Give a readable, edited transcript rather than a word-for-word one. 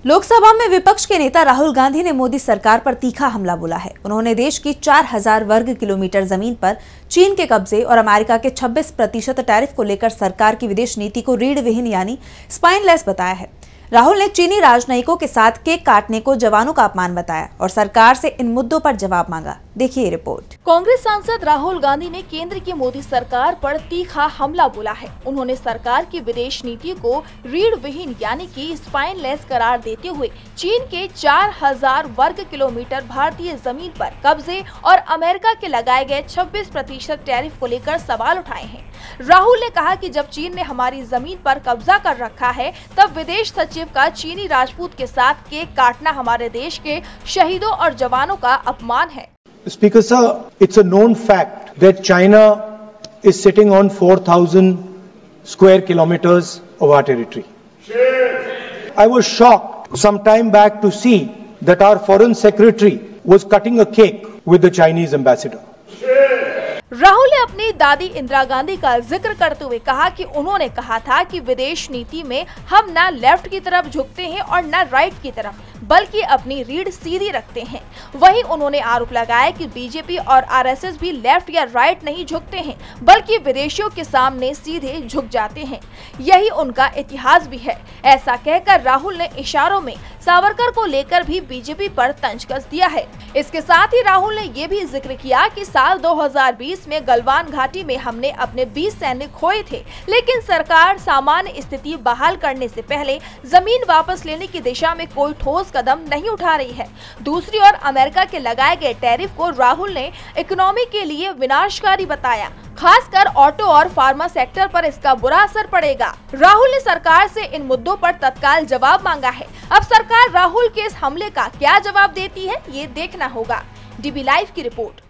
लोकसभा में विपक्ष के नेता राहुल गांधी ने मोदी सरकार पर तीखा हमला बोला है। उन्होंने देश की 4000 वर्ग किलोमीटर जमीन पर चीन के कब्जे और अमेरिका के 26% टैरिफ को लेकर सरकार की विदेश नीति को रीढ़ विहीन यानी स्पाइनलेस बताया है। राहुल ने चीनी राजनयिकों के साथ केक काटने को जवानों का अपमान बताया और सरकार से इन मुद्दों पर जवाब मांगा। देखिए रिपोर्ट। कांग्रेस सांसद राहुल गांधी ने केंद्र की मोदी सरकार पर तीखा हमला बोला है। उन्होंने सरकार की विदेश नीति को रीढ़ विहीन यानी कि स्पाइनलेस करार देते हुए चीन के 4000 वर्ग किलोमीटर भारतीय जमीन पर कब्जे और अमेरिका के लगाए गए 26% टैरिफ को लेकर सवाल उठाए हैं। राहुल ने कहा कि जब चीन ने हमारी जमीन पर कब्जा कर रखा है, तब विदेश सचिव का चीनी राजपूत के साथ केक काटना हमारे देश के शहीदों और जवानों का अपमान है। Speaker sir, it's a known fact that China is sitting on 4,000 square kilometers of our territory. I was shocked some time back to see that our foreign secretary was cutting a cake with the Chinese ambassador. Rahul ने अपनी दादी इंदिरा गांधी का जिक्र करते हुए कहा कि उन्होंने कहा था कि विदेश नीति में हम न लेफ्ट की तरफ झुकते हैं और न राइट की तरफ, बल्कि अपनी रीढ़ सीधी रखते हैं। वहीं उन्होंने आरोप लगाया कि बीजेपी और आरएसएस भी लेफ्ट या राइट नहीं झुकते हैं, बल्कि विदेशियों के सामने सीधे झुक जाते हैं। यही उनका इतिहास भी है। ऐसा कहकर राहुल ने इशारों में सावरकर को लेकर भी बीजेपी पर तंज कस दिया है। इसके साथ ही राहुल ने ये भी जिक्र किया कि साल 2020 में गलवान घाटी में हमने अपने 20 सैनिक खोए थे, लेकिन सरकार सामान्य स्थिति बहाल करने से पहले जमीन वापस लेने की दिशा में कोई ठोस कदम नहीं उठा रही है। दूसरी ओर अमेरिका के लगाए गए टैरिफ को राहुल ने इकोनॉमी के लिए विनाशकारी बताया। खासकर ऑटो और फार्मा सेक्टर पर इसका बुरा असर पड़ेगा। राहुल ने सरकार से इन मुद्दों पर तत्काल जवाब मांगा है। अब सरकार राहुल के इस हमले का क्या जवाब देती है, ये देखना होगा। डीबी लाइव की रिपोर्ट।